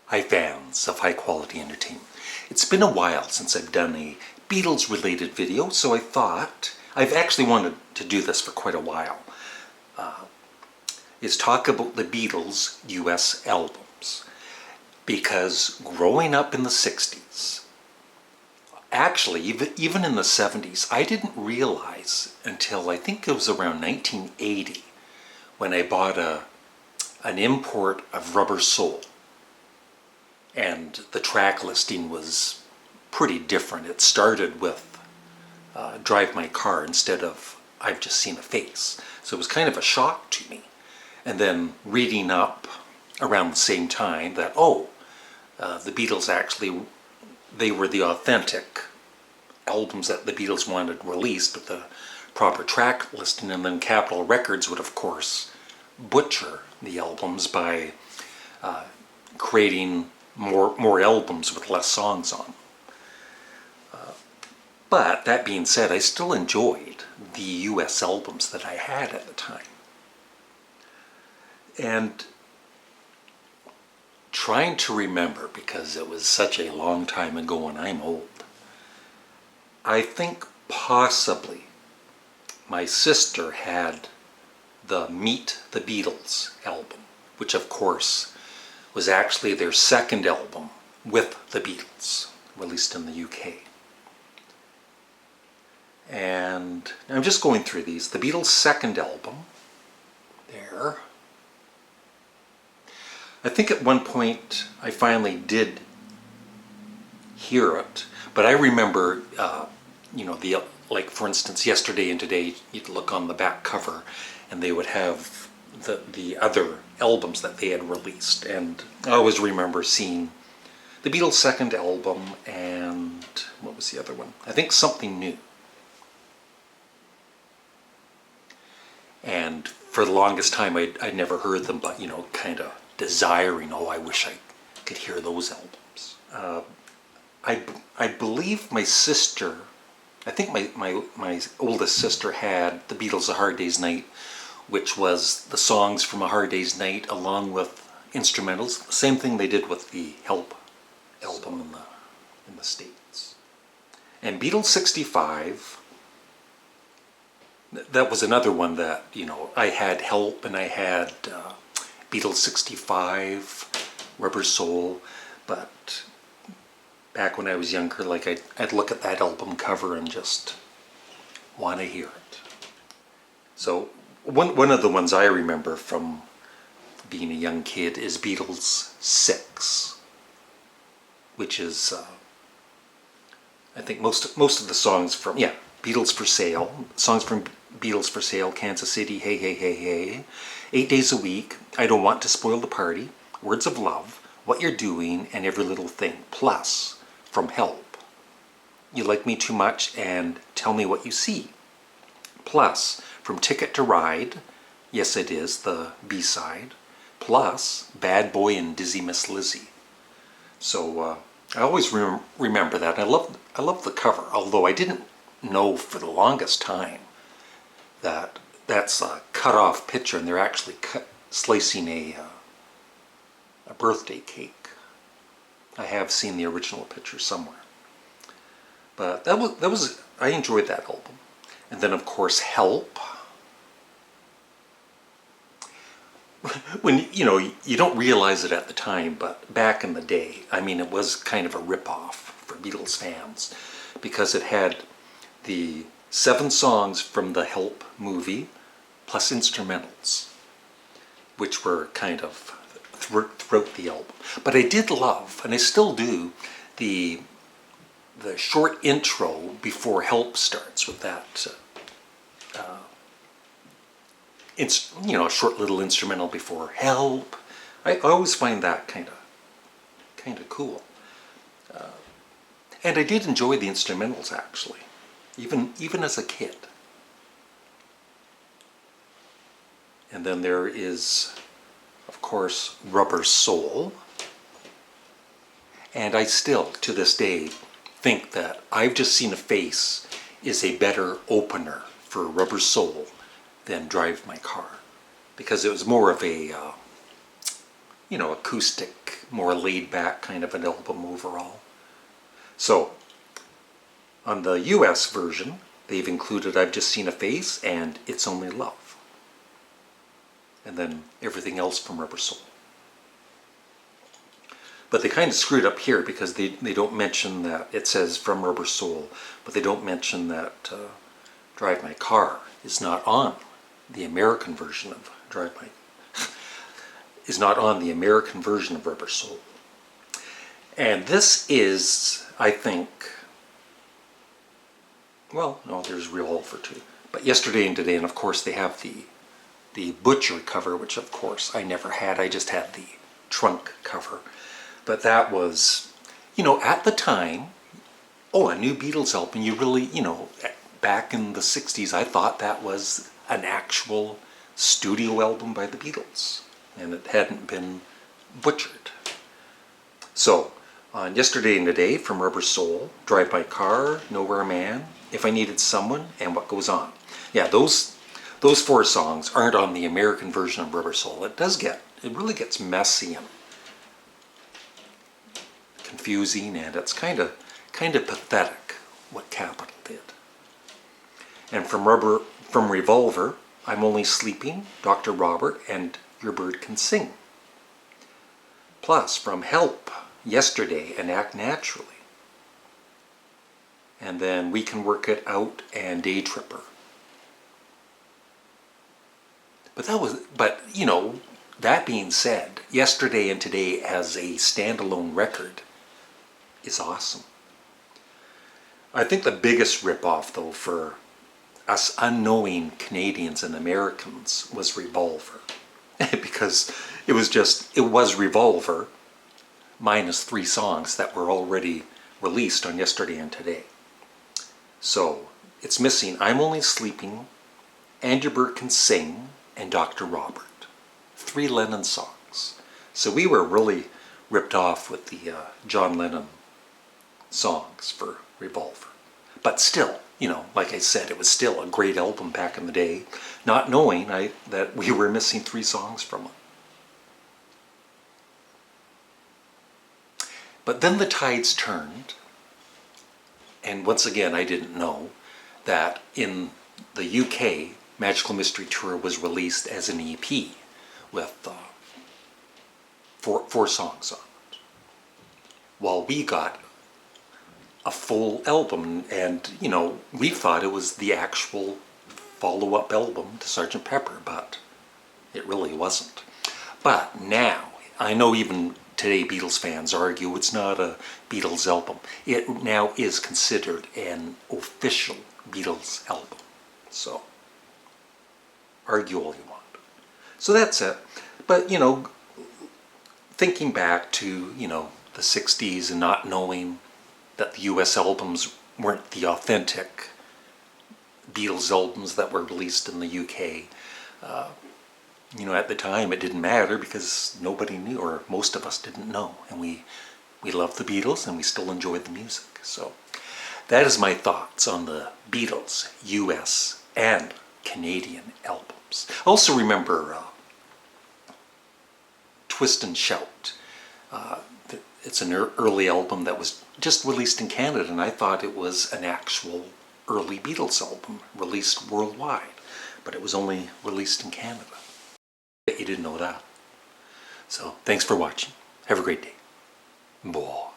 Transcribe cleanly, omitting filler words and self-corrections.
Hi fans of high quality entertainment. It's been a while since I've done a Beatles related video, so I thought, I've actually wanted to do this for quite a while, is talk about the Beatles U.S. albums. Because growing up in the 60s, actually even in the 70s, I didn't realize until I think it was around 1980 when I bought an import of Rubber Soul. And the track listing was pretty different. It started with Drive My Car instead of I've Just Seen a Face. So it was kind of a shock to me. And then reading up around the same time that, the Beatles actually, they were the authentic albums that the Beatles wanted released with the proper track listing, and then Capitol Records would of course butcher the albums by creating more albums with less songs on. But that being said, I still enjoyed the U.S. albums that I had at the time. And trying to remember, because it was such a long time ago and I'm old, I think possibly my sister had the Meet the Beatles album, which of course was actually their second album with the Beatles, released in the UK. And I'm just going through these. The Beatles' second album, there. I think at one point I finally did hear it, but I remember, like for instance, Yesterday and Today, you'd look on the back cover and they would have the other albums that they had released, and I always remember seeing the Beatles' second album and what was the other one? I think Something New. And for the longest time I'd never heard them, but kind of desiring, I wish I could hear those albums. I believe my sister, I think my oldest sister had the Beatles' A Hard Day's Night, which was the songs from A Hard Day's Night along with instrumentals. Same thing they did with the Help album in the States. And Beatles 65, that was another one that, I had Help and I had Beatles 65, Rubber Soul, but back when I was younger, I'd look at that album cover and just want to hear it. So one of the ones I remember from being a young kid is Beatles 6, which is, I think most of the songs from, Beatles for Sale, songs from Beatles for Sale, Kansas City, Hey, Hey, Hey, Hey, 8 Days a Week, I Don't Want to Spoil the Party, Words of Love, What You're Doing, and Every Little Thing, plus from Help, You Like Me Too Much and Tell Me What You See, plus from Ticket to Ride, Yes It Is, the B-side, plus Bad Boy and Dizzy Miss Lizzy. So I always remember that. I love the cover, although I didn't know for the longest time that that's a cut-off picture and they're actually slicing a birthday cake. I have seen the original picture somewhere. But that was I enjoyed that album. And then of course Help. When, you don't realize it at the time, but back in the day, it was kind of a rip-off for Beatles fans, because it had the 7 songs from the Help movie, plus instrumentals, which were kind of throughout the album. But I did love, and I still do, the short intro before Help starts with that, a short little instrumental before Help. I always find that kind of cool. And I did enjoy the instrumentals actually, even as a kid. And then there is, of course, Rubber Soul. And I still, to this day, think that I've Just Seen a Face is a better opener for Rubber Soul than Drive My Car, because it was more of a, acoustic more laid back kind of an album overall. So, on the U.S. version, they've included I've Just Seen a Face and It's Only Love. And then everything else from Rubber Soul. But they kind of screwed up here because they don't mention that it says from Rubber Soul, but they don't mention that Drive My Car is not on the American version of is not on the American version of Rubber Soul. And this is, I think, well, no, there's Revolver too. But Yesterday and Today, and of course they have the Butcher cover, which of course I never had. I just had the trunk cover. But that was, at the time, a new Beatles album, you really, back in the 60s, I thought that was an actual studio album by the Beatles. And it hadn't been butchered. So, on Yesterday and Today from Rubber Soul, Drive My Car, Nowhere Man, If I Needed Someone, and What Goes On. Yeah, those 4 songs aren't on the American version of Rubber Soul. It really gets messy and confusing, and it's kind of pathetic what Capitol did. And from Revolver, I'm Only Sleeping, Dr. Robert, and Your Bird Can Sing. Plus, from Help, Yesterday, and Act Naturally. And then We Can Work It Out and Day Tripper. But that being said, Yesterday and Today as a standalone record is awesome. I think the biggest ripoff, though, for us unknowing Canadians and Americans was Revolver. Because it was Revolver minus 3 songs that were already released on Yesterday and Today. So, it's missing I'm Only Sleeping, And Your Bird Can Sing, and Dr. Robert. 3 Lennon songs. So we were really ripped off with the John Lennon songs for Revolver. But still, like I said, it was still a great album back in the day, not knowing that we were missing 3 songs from it. But then the tides turned, and once again I didn't know that in the UK, Magical Mystery Tour was released as an EP with 4 songs on it. While we got a full album, and we thought it was the actual follow-up album to Sgt. Pepper, but it really wasn't. But now, I know even today Beatles fans argue it's not a Beatles album. It now is considered an official Beatles album. So, argue all you want. So that's it. But, thinking back to, the 60s and not knowing that the U.S. albums weren't the authentic Beatles albums that were released in the UK. At the time it didn't matter because nobody knew, or most of us didn't know. And we loved the Beatles and we still enjoyed the music. So that is my thoughts on the Beatles U.S. and Canadian albums. Also remember Twist and Shout. It's an early album that was just released in Canada, and I thought it was an actual early Beatles album released worldwide, but it was only released in Canada. You didn't know that. So thanks for watching. Have a great day. Bye.